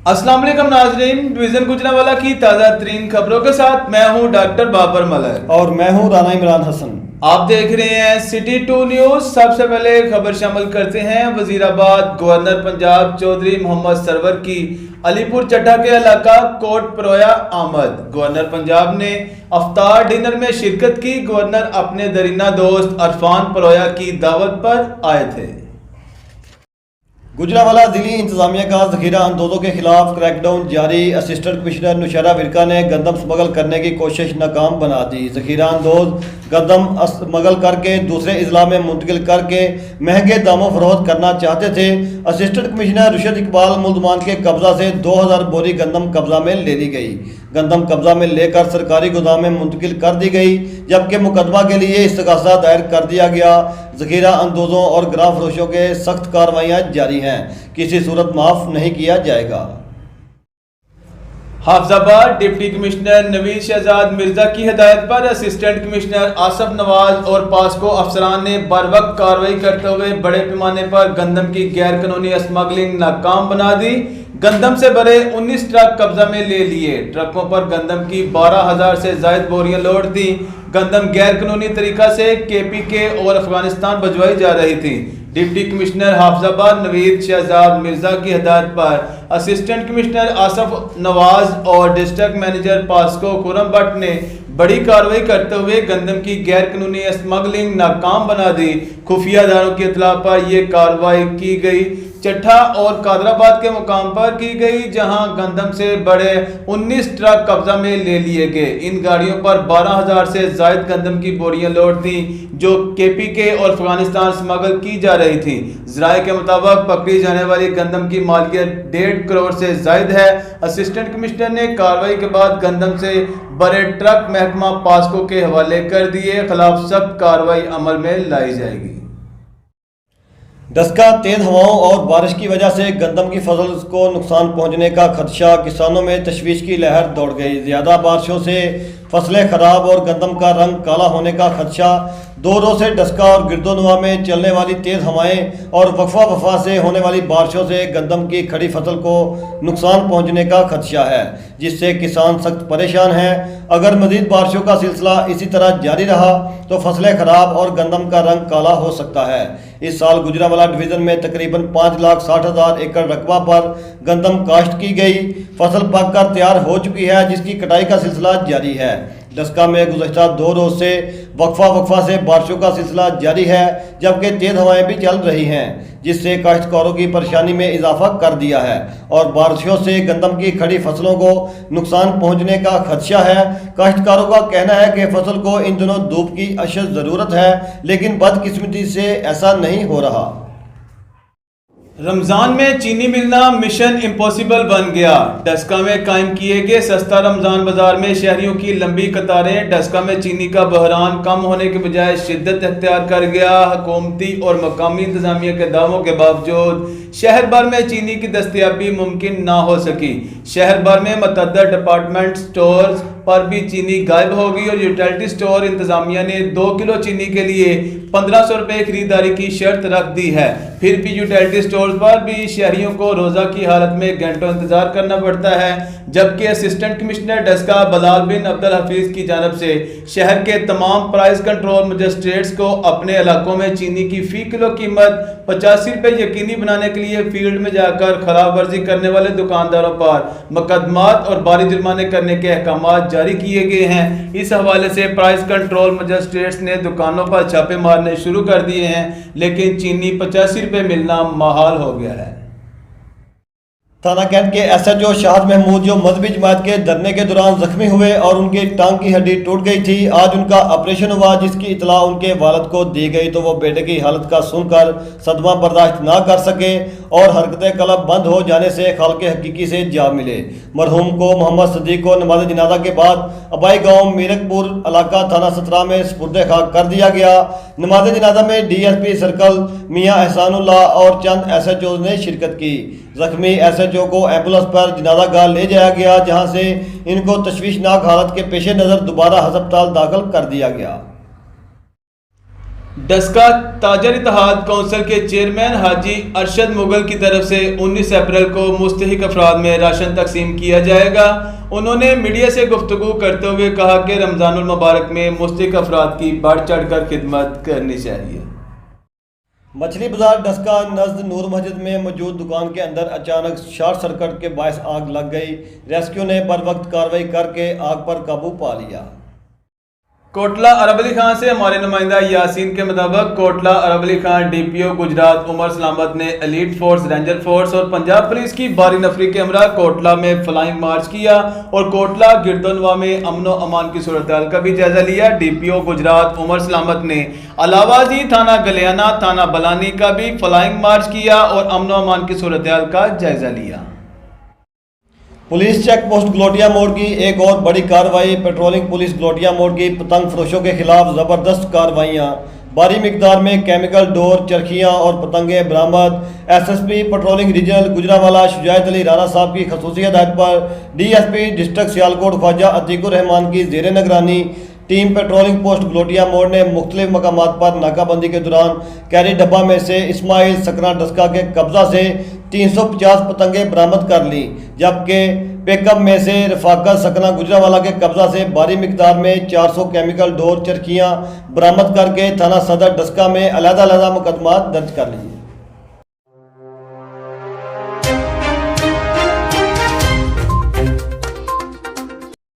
अस्सलाम वालेकुम नाजरीन, डिवीजन गुजरांवाला की ताज़ा तरीन खबरों के साथ मैं हूं डॉक्टर बाबर मलक और मैं हूं राना इमरान हसन। आप देख रहे हैं सिटी 2 न्यूज। सबसे पहले खबर शामिल करते हैं वजीराबाद। गवर्नर पंजाब चौधरी मोहम्मद सरवर की अलीपुर चड्ढा के इलाका कोट परोया आमद। गवर्नर पंजाब ने अफ्तार डिनर में शिरकत की। गवर्नर अपने दरीना दोस्त अरफान परोया की दावत पर आए थे। गुजरांवाला जिली इंतजामिया का जखीरा अंदोजों के खिलाफ क्रैकडाउन जारी। असिस्टेंट कमिश्नर नुशैरा विरका ने गंदम स्मगल करने की कोशिश नाकाम बना दी। जखीरा अंदोज गंदम स्मगल करके दूसरे अजला में मुंतकिल करके महंगे दामों फरोख्त करना चाहते थे। असिस्टेंट कमिश्नर रुशद इकबाल मुल्जमान के कब्जा से 2000 बोरी गंदम कब्जा में ले ली गई। गंदम कब्जा में लेकर सरकारी गोदाम में मुंतकिल कर दी गई, जबकि मुकदमा के लिए इस्तगासा दायर कर दिया गया। जखीरा अंदोजों और ग्राम फरोशों के सख्त कार्रवाइयाँ जारी हैं, किसी सूरत माफ नहीं किया जाएगा। हाफजाबाद डिप्टी कमिश्नर नवीद शहजाद मिर्जा की हिदायत पर असिस्टेंट कमिश्नर आसफ नवाज और पास्को अफसरान ने बर वक्त कार्रवाई करते हुए बड़े पैमाने पर गंदम की गैर कानूनी स्मगलिंग नाकाम बना दी। गंदम से भरे 19 ट्रक कब्जा में ले लिए। ट्रकों पर गंदम की 12,000 से जायद बोरियां लोड थी। गंदम गैर कानूनी तरीका से KPK और अफगानिस्तान भिजवाई जा रही थी। डिप्टी कमिश्नर हाफजाबाद नवीद शहजाद मिर्जा की हिदायत पर असिस्टेंट कमिश्नर आसफ नवाज और district manager POCSO Khurram Bhatt ने बड़ी कार्रवाई करते हुए गंदम की गैर कानूनी स्मगलिंग नाकाम बना दी। खुफिया अदारों की इतला पर यह कार्रवाई की गई। चट्ठा और कादराबाद के मुकाम पर की गई, जहां गंदम से बड़े 19 ट्रक कब्जा में ले लिए गए। इन गाड़ियों पर 12,000 से जायद गंदम की बोरियां लोड थी, जो KPK और अफगानिस्तान स्मगल की जा रही थी। ज़राए के मुताबिक पकड़ी जाने वाली गंदम की मालियत 1.5 करोड़ से जायद है। असिस्टेंट कमिश्नर ने कार्रवाई के बाद गंदम से बड़े ट्रक महकमा पास्को के हवाले कर दिए। खिलाफ सख्त कार्रवाई अमल में लाई जाएगी। डस्का तेज हवाओं और बारिश की वजह से गंदम की फसल को नुकसान पहुंचने का खदशा। किसानों में तशवीश की लहर दौड़ गई। ज़्यादा बारिशों से फसलें खराब और गंदम का रंग काला होने का खदशा। 2 रोज़ से डस्का और गिरदोनवा में चलने वाली तेज़ हवाएं और वफा से होने वाली बारिशों से गंदम की खड़ी फसल को नुकसान पहुंचने का खदशा है, जिससे किसान सख्त परेशान हैं। अगर मज़ीद बारिशों का सिलसिला इसी तरह जारी रहा तो फसलें खराब और गंदम का रंग काला हो सकता है। इस साल गुजरांवाला डिवीज़न में तकरीबन 5,60,000 एकड़ रकबा पर गंदम काश्त की गई। फसल पक कर तैयार हो चुकी है, जिसकी कटाई का सिलसिला जारी है। डस्का में गुज़श्ता 2 रोज़ से वक्फा से बारिशों का सिलसिला जारी है, जबकि तेज़ हवाएं भी चल रही हैं, जिससे काश्तकारों की परेशानी में इजाफा कर दिया है और बारिशों से गंदम की खड़ी फसलों को नुकसान पहुंचने का खदशा है। काश्तकारों का कहना है कि फसल को इन दिनों धूप की अशद ज़रूरत है, लेकिन बदकिस्मती से ऐसा नहीं हो रहा। रमजान में चीनी मिलना मिशन इम्पॉसिबल बन गया। डस्का में कायम किए गए सस्ता रमजान बाजार में शहरियों की लंबी कतारें। डस्का में चीनी का बहरान कम होने के बजाय शिद्दत अख्तियार कर गया। हुकूमती और मकामी इंतजामिया के दावों के बावजूद शहर भर में चीनी की दस्तयाबी मुमकिन ना हो सकी। शहर भर में मतअद्दद डिपार्टमेंट स्टोर्स पर भी चीनी गायब हो गई और यूटिलिटी स्टोर इंतजामिया ने 2 किलो चीनी के लिए 1500 रुपये खरीदारी की शर्त रख दी है। फिर भी यूटिलिटी स्टोर्स पर भी शहरियों को रोज़ा की हालत में घंटों इंतजार करना पड़ता है। जबकि असिस्टेंट कमिश्नर डस्का बलाल बिन अब्दुल हफीज की जानब से शहर के तमाम प्राइस कंट्रोल मजिस्ट्रेट्स को अपने इलाकों में चीनी की फ़ी किलो कीमत 85 रुपये यकीनी बनाने के लिए फील्ड में जाकर खराब वर्जी करने वाले दुकानदारों पर मुकदमात और भारी जुर्माने करने के अहकाम जारी किए गए हैं। इस हवाले से प्राइस कंट्रोल मजिस्ट्रेट्स ने दुकानों पर छापे मारने शुरू कर दिए हैं, लेकिन चीनी 85 रुपये मिलना महाल हो गया है। थाना कैंट के SHO शाहद महमूद, जो मजहबी जमात के धरने के दौरान जख्मी हुए और उनकी टांग की हड्डी टूट गई थी, आज उनका ऑपरेशन हुआ, जिसकी इतला उनके वालिद को दी गई तो वो बेटे की हालत का सुनकर सदमा बर्दाश्त ना कर सके और हरकत कलब बंद हो जाने से खालके हकीकी से जा मिले। मरहूम को मोहम्मद सदीक को नमाज जनाजा के बाद अबाई गाँव मीरकपुर इलाका थाना 17 में सुपुर्द खाक कर दिया गया। नमाज जनाजा में DSP सर्कल मियाँ एहसानुल्लाह और चंद SHOs ने शिरकत की। जख्मी SHO को एम्बुलेंस पर जनाजा गाह ले जाया गया, जहां से इनको तशवीशनाक हालत के पेश नज़र दोबारा हस्पताल दाखिल कर दिया गया। ڈسکا تاجر اتحاد کونسل کے چیئرمین حاجی ارشد مغل کی طرف سے 19 اپریل کو مستحق افراد میں راشن تقسیم کیا جائے گا۔ انہوں نے میڈیا سے گفتگو کرتے ہوئے کہا کہ رمضان المبارک میں مستحق افراد کی بڑھ چڑھ کر خدمت کرنی چاہیے۔ مچھلی بازار ڈسکا نزد نور مسجد میں موجود دکان کے اندر اچانک شارٹ سرکٹ کے باعث آگ لگ گئی۔ ریسکیو نے بر وقت کارروائی کر کے آگ پر قابو پا لیا۔ کوٹلہ عرب علی خان سے ہمارے نمائندہ یاسین کے مطابق کوٹلہ عرب علی خان ڈی پی او گجرات عمر سلامت نے ایلیٹ فورس، رینجر فورس اور پنجاب پولیس کی باری نفری کے ہمراہ کوٹلہ میں فلائنگ مارچ کیا اور کوٹلہ گردونوا میں امن و امان کی صورتحال کا بھی جائزہ لیا۔ ڈی پی او گجرات عمر سلامت نے علاوہ ازیں تھانہ گلیانہ، تھانہ بلانی کا بھی فلائنگ مارچ کیا اور امن و امان کی صورتحال کا جائزہ لیا۔ پولیس چیک پوسٹ گلوٹیا موڑ کی ایک اور بڑی کارروائی۔ پیٹرولنگ پولیس گلوٹیا موڑ کی پتنگ فروشوں کے خلاف زبردست کارروائیاں، بھاری مقدار میں کیمیکل ڈور، چرخیاں اور پتنگیں برآمد۔ S S P patrolling regional Gujranwala Shujaat Ali Rana صاحب کی خصوصی ہدایت پر D S P district Sialkot Khawaja Atiq ur-Rehman کی زیر نگرانی ٹیم پیٹرولنگ پوسٹ گلوٹیا موڑ نے مختلف مقامات پر ناکہ بندی کے دوران کیری ڈبہ میں سے اسماعیل سکرا ڈسکا کے قبضہ سے 350 پتنگیں برآمد کر لیں، جبکہ پک اپ میں سے رفاقت سکنا گجرانوالہ کے قبضہ سے بھاری مقدار میں 400 کیمیکل ڈور چرخیاں برآمد کر کے تھانہ صدر ڈسکا میں علیحدہ مقدمات درج کر لیے۔